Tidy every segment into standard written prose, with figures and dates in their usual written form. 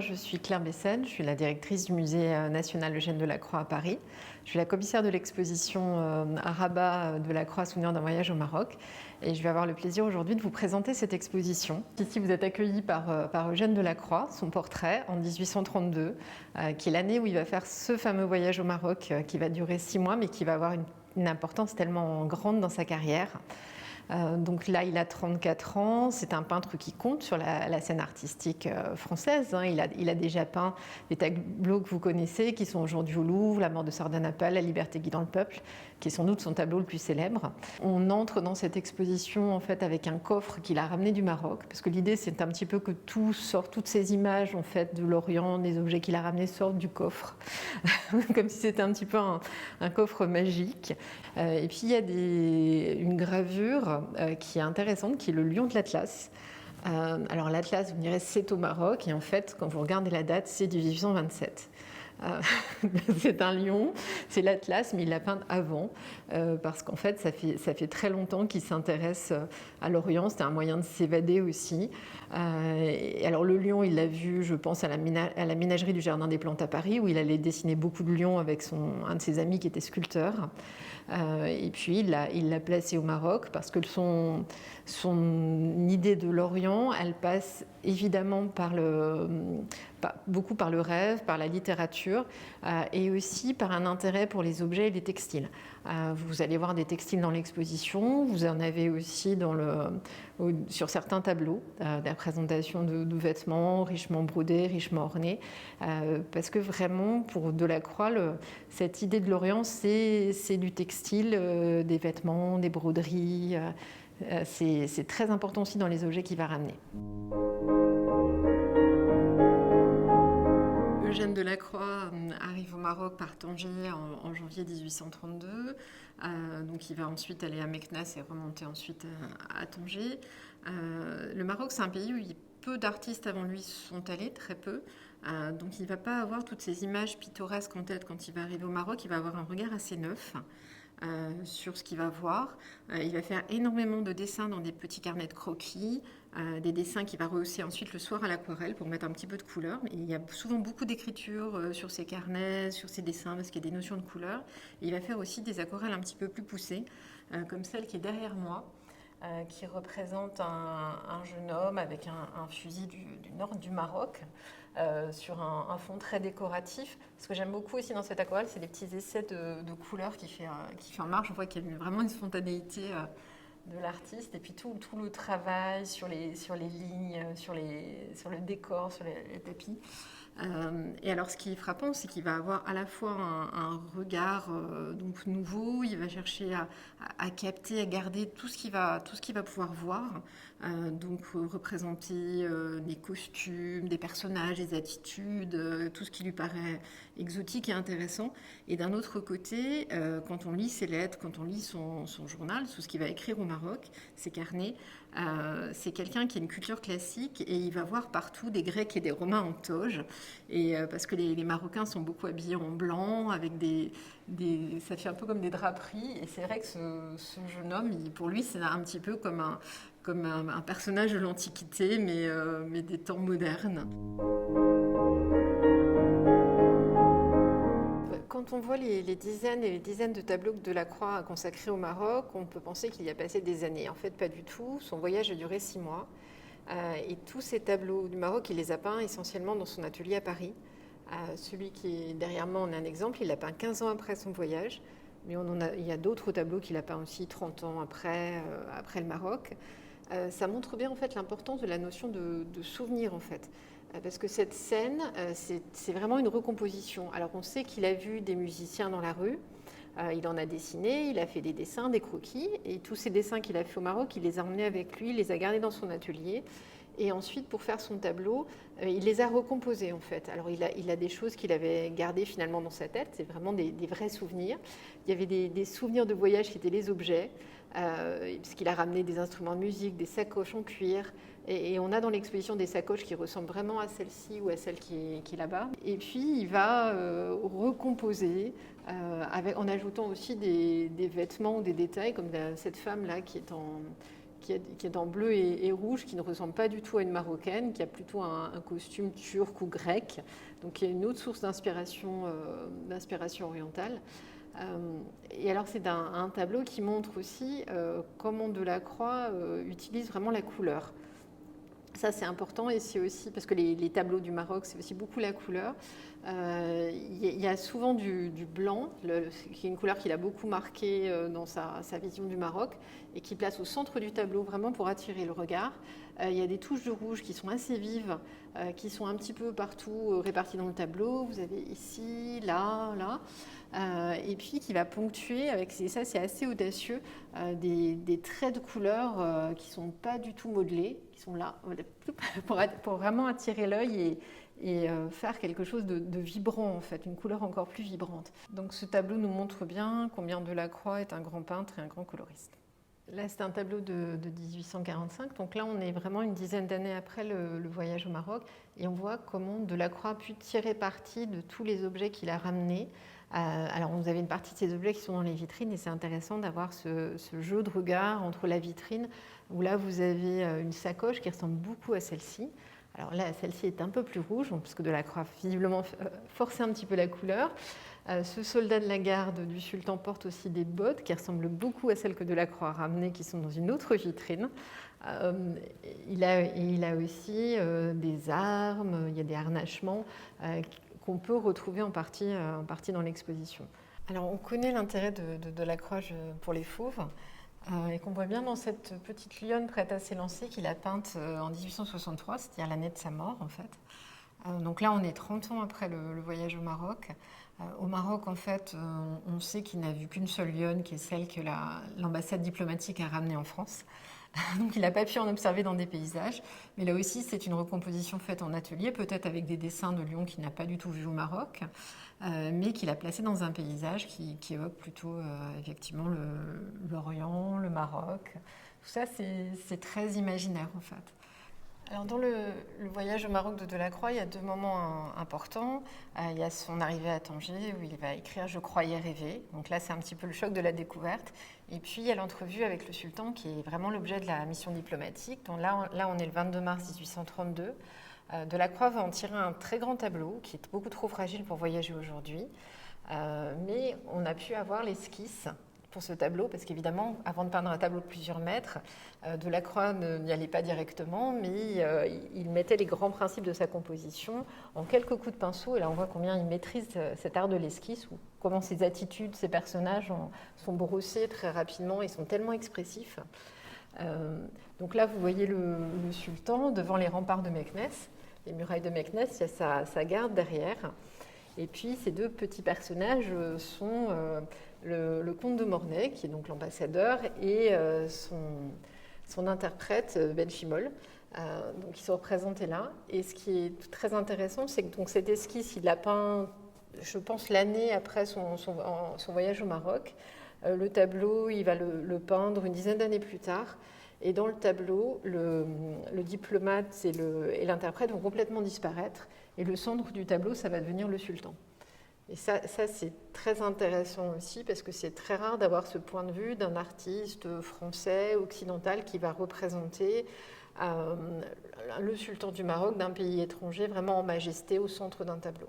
je suis Claire Bessène, je suis la directrice du musée national Eugène Delacroix à Paris. Je suis la commissaire de l'exposition à Rabat de la Croix, souvenir d'un voyage au Maroc. Et je vais avoir le plaisir aujourd'hui de vous présenter cette exposition. Ici, vous êtes accueillis par Eugène Delacroix, son portrait en 1832, qui est l'année où il va faire ce fameux voyage au Maroc qui va durer 6 mois, mais qui va avoir une importance tellement grande dans sa carrière. Donc là, il a 34 ans, c'est un peintre qui compte sur la scène artistique française. Il a déjà peint des tableaux que vous connaissez, qui sont aujourd'hui au Louvre, La mort de Sardanapale, La liberté guidant le peuple, qui est sans doute son tableau le plus célèbre. On entre dans cette exposition en fait avec un coffre qu'il a ramené du Maroc, parce que l'idée c'est un petit peu que tout sort, toutes ces images en fait de l'Orient, des objets qu'il a ramenés sortent du coffre, comme si c'était un petit peu un coffre magique. Et puis il y a une gravure qui est intéressante, qui est le lion de l'Atlas. Alors l'Atlas, vous me direz, c'est au Maroc, et en fait, quand vous regardez la date, c'est 1827. C'est un lion, c'est l'Atlas, mais il l'a peint avant, parce qu'en fait, ça fait très longtemps qu'il s'intéresse à l'Orient. C'était un moyen de s'évader aussi. Et alors le lion, il l'a vu, je pense, à la ménagerie du Jardin des Plantes à Paris, où il allait dessiner beaucoup de lions avec un de ses amis qui était sculpteur. Et puis il l'a placé au Maroc parce que son idée de l'Orient, elle passe évidemment beaucoup par le rêve, par la littérature et aussi par un intérêt pour les objets et les textiles. Vous allez voir des textiles dans l'exposition, vous en avez aussi sur certains tableaux, la présentation de vêtements richement brodés, richement ornés, parce que vraiment pour Delacroix, cette idée de l'Orient, c'est du textile, des vêtements, des broderies, c'est très important aussi dans les objets qu'il va ramener. Eugène Delacroix arrive au Maroc par Tanger en janvier 1832. Donc il va ensuite aller à Meknès et remonter ensuite à Tanger. Le Maroc, c'est un pays où peu d'artistes avant lui sont allés, très peu. Donc il ne va pas avoir toutes ces images pittoresques en tête quand il va arriver au Maroc. Il va avoir un regard assez neuf. Sur ce qu'il va voir. Il va faire énormément de dessins dans des petits carnets de croquis, des dessins qu'il va rehausser ensuite le soir à l'aquarelle pour mettre un petit peu de couleur. Et il y a souvent beaucoup d'écriture sur ces carnets, sur ces dessins, parce qu'il y a des notions de couleur. Et il va faire aussi des aquarelles un petit peu plus poussées, comme celle qui est derrière moi, qui représente un jeune homme avec un fusil du nord du Maroc, sur un fond très décoratif. Ce que j'aime beaucoup aussi dans cette aquarelle, c'est les petits essais de couleurs qui fait en marche. On voit qu'il y a vraiment une spontanéité de l'artiste, et puis tout le travail sur les lignes, sur le décor, sur les tapis. Et alors ce qui est frappant, c'est qu'il va avoir à la fois un regard donc nouveau, il va chercher à capter, à garder tout ce qu'il va pouvoir voir, donc représenter des costumes, des personnages, des attitudes, tout ce qui lui paraît exotique et intéressant. Et d'un autre côté, quand on lit ses lettres, quand on lit son journal, tout ce qu'il va écrire au Maroc, ses carnets, c'est quelqu'un qui a une culture classique, et il va voir partout des Grecs et des Romains en toge, et parce que les Marocains sont beaucoup habillés en blanc, avec ça fait un peu comme des draperies, et c'est vrai que ce jeune homme, pour lui, c'est un petit peu comme un personnage de l'Antiquité, mais des temps modernes. Quand on voit les dizaines et les dizaines de tableaux que Delacroix a consacrés au Maroc, on peut penser qu'il y a passé des années. En fait, pas du tout. Son voyage a duré 6 mois. Et tous ces tableaux du Maroc, il les a peints essentiellement dans son atelier à Paris. Celui qui est derrière moi en est un exemple. Il l'a peint 15 ans après son voyage. Mais il y a d'autres tableaux qu'il a peints aussi 30 ans après le Maroc. Ça montre bien en fait l'importance de la notion de souvenir en fait. Parce que cette scène, c'est vraiment une recomposition. Alors on sait qu'il a vu des musiciens dans la rue, il en a dessiné, il a fait des dessins, des croquis, et tous ces dessins qu'il a fait au Maroc, il les a emmenés avec lui, il les a gardés dans son atelier. Et ensuite, pour faire son tableau, il les a recomposés en fait. Alors il a des choses qu'il avait gardées finalement dans sa tête, c'est vraiment des vrais souvenirs. Il y avait des souvenirs de voyage qui étaient les objets, parce qu'il a ramené des instruments de musique, des sacoches en cuir. Et on a dans l'exposition des sacoches qui ressemblent vraiment à celle-ci ou à celle qui est là-bas. Et puis il va recomposer en ajoutant aussi des vêtements ou des détails, comme cette femme-là qui qui est en bleu et rouge, qui ne ressemble pas du tout à une marocaine, qui a plutôt un costume turc ou grec, donc qui est une autre source d'inspiration orientale. Et alors c'est un tableau qui montre aussi comment Delacroix utilise vraiment la couleur. Ça, c'est important, et c'est aussi parce que les tableaux du Maroc, c'est aussi beaucoup la couleur. Il y a souvent du blanc, qui est une couleur qu'il a beaucoup marquée dans sa vision du Maroc, et qui place au centre du tableau vraiment pour attirer le regard. Il y a des touches de rouge qui sont assez vives, qui sont un petit peu partout réparties dans le tableau. Vous avez ici, là, là. Et puis qui va ponctuer avec, et ça c'est assez audacieux, des traits de couleur qui ne sont pas du tout modelés, qui sont là pour vraiment attirer l'œil et faire quelque chose de vibrant en fait, une couleur encore plus vibrante. Donc ce tableau nous montre bien combien Delacroix est un grand peintre et un grand coloriste. Là, c'est un tableau de 1845, donc là, on est vraiment une dizaine d'années après le voyage au Maroc, et on voit comment Delacroix a pu tirer parti de tous les objets qu'il a ramenés. Alors, vous avez une partie de ces objets qui sont dans les vitrines, et c'est intéressant d'avoir ce jeu de regard entre la vitrine, où là, vous avez une sacoche qui ressemble beaucoup à celle-ci. Alors là, celle-ci est un peu plus rouge, parce que Delacroix a visiblement forcé un petit peu la couleur. Ce soldat de la garde du sultan porte aussi des bottes qui ressemblent beaucoup à celles que Delacroix a ramenées, qui sont dans une autre vitrine. Il a aussi des armes, il y a des harnachements qu'on peut retrouver en partie dans l'exposition. Alors on connaît l'intérêt de Delacroix pour les fauves, et qu'on voit bien dans cette petite lionne prête à s'élancer qu'il a peinte en 1863, c'est-à-dire l'année de sa mort en fait. Donc là, on est 30 ans après le voyage au Maroc. Au Maroc, en fait, on sait qu'il n'a vu qu'une seule lionne, qui est celle que l'ambassade diplomatique a ramenée en France. Donc il n'a pas pu en observer dans des paysages. Mais là aussi, c'est une recomposition faite en atelier, peut-être avec des dessins de lions qu'il n'a pas du tout vus au Maroc, mais qu'il a placé dans un paysage qui évoque plutôt effectivement l'Orient, le Maroc. Tout ça, c'est très imaginaire en fait. Alors dans le voyage au Maroc de Delacroix, il y a deux moments importants. Il y a son arrivée à Tanger où il va écrire « Je croyais rêver ». Donc là, c'est un petit peu le choc de la découverte. Et puis, il y a l'entrevue avec le sultan qui est vraiment l'objet de la mission diplomatique. Donc là, on est le 22 mars 1832. Delacroix va en tirer un très grand tableau qui est beaucoup trop fragile pour voyager aujourd'hui. Mais on a pu avoir l'esquisse pour ce tableau, parce qu'évidemment, avant de peindre un tableau de plusieurs mètres, Delacroix n'y allait pas directement, mais il mettait les grands principes de sa composition en quelques coups de pinceau, et là on voit combien il maîtrise cet art de l'esquisse, ou comment ses attitudes, ses personnages sont brossés très rapidement et sont tellement expressifs. Donc là, vous voyez le sultan devant les remparts de Meknès, les murailles de Meknès, il y a sa garde derrière. Et puis ces deux petits personnages sont le comte de Mornay, qui est donc l'ambassadeur, et son interprète, Benchimol. Donc ils sont représentés là. Et ce qui est très intéressant, c'est que donc, cette esquisse, il l'a peint, je pense, l'année après son voyage au Maroc. Le tableau, il va le peindre une dizaine d'années plus tard. Et dans le tableau, le diplomate et l'interprète vont complètement disparaître. Et le centre du tableau, ça va devenir le sultan. Et ça c'est très intéressant aussi, parce que c'est très rare d'avoir ce point de vue d'un artiste français, occidental, qui va représenter le sultan du Maroc, d'un pays étranger, vraiment en majesté, au centre d'un tableau.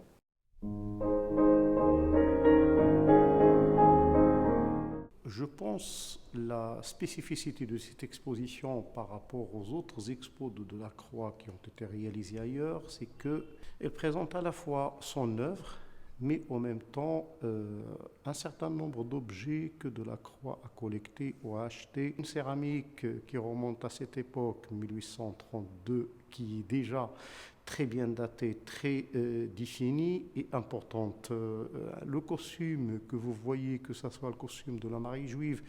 Je pense la spécificité de cette exposition par rapport aux autres expos de Delacroix qui ont été réalisés ailleurs, c'est qu'elle présente à la fois son œuvre, mais en même temps un certain nombre d'objets que Delacroix a collectés ou a achetés. Une céramique qui remonte à cette époque, 1832, qui est déjà très bien datée, très définie et importante. Le costume que vous voyez, que ce soit le costume de la mariée juive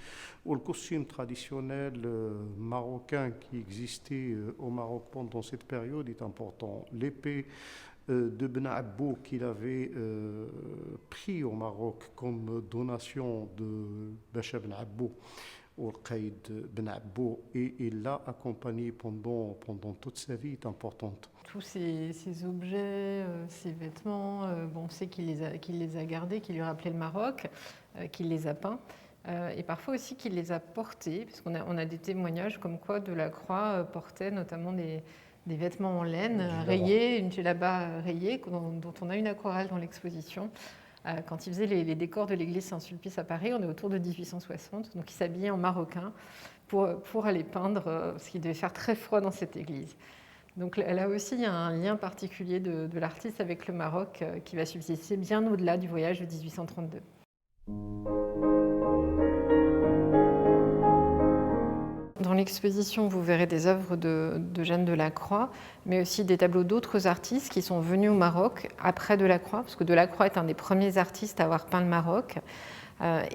ou le costume traditionnel marocain qui existait au Maroc pendant cette période, est important. L'épée de Ben Abbou qu'il avait pris au Maroc comme donation de Bacha Ben Abbou au Qaïd Ben Abbou, et il l'a accompagné pendant toute sa vie, est importante. Tous ces objets, ces vêtements, on sait qu'il les a gardés, qu'il lui rappelait le Maroc, qu'il les a peints. et parfois aussi qu'il les a portés, parce qu'on a des témoignages comme quoi Delacroix portait notamment des vêtements en laine rayés, une djellaba rayée, dont on a une aquarelle dans l'exposition. Quand il faisait les décors de l'église Saint-Sulpice à Paris, on est autour de 1860, donc il s'habillait en maroquin pour aller peindre, parce qu'il devait faire très froid dans cette église. Donc là aussi, il y a un lien particulier de l'artiste avec le Maroc qui va subsister bien au-delà du voyage de 1832. Dans l'exposition, vous verrez des œuvres de Jeanne Delacroix, mais aussi des tableaux d'autres artistes qui sont venus au Maroc après Delacroix, parce que Delacroix est un des premiers artistes à avoir peint le Maroc.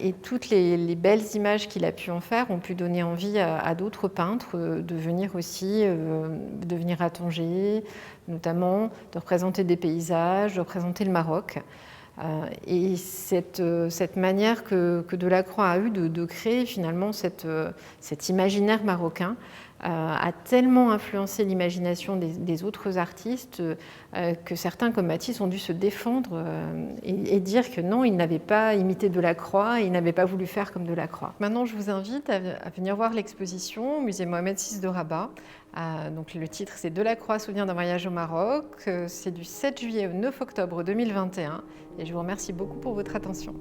Et toutes les belles images qu'il a pu en faire ont pu donner envie à d'autres peintres de venir aussi, de venir à Tanger, notamment de représenter des paysages, de représenter le Maroc. Et cette manière que Delacroix a eue de créer finalement cet imaginaire marocain a tellement influencé l'imagination des autres artistes que certains, comme Matisse, ont dû se défendre et dire que non, ils n'avaient pas imité Delacroix et ils n'avaient pas voulu faire comme Delacroix. Maintenant, je vous invite à venir voir l'exposition au musée Mohamed VI de Rabat. Donc, le titre, c'est Delacroix, souvenir d'un voyage au Maroc. C'est du 7 juillet au 9 octobre 2021. Et je vous remercie beaucoup pour votre attention.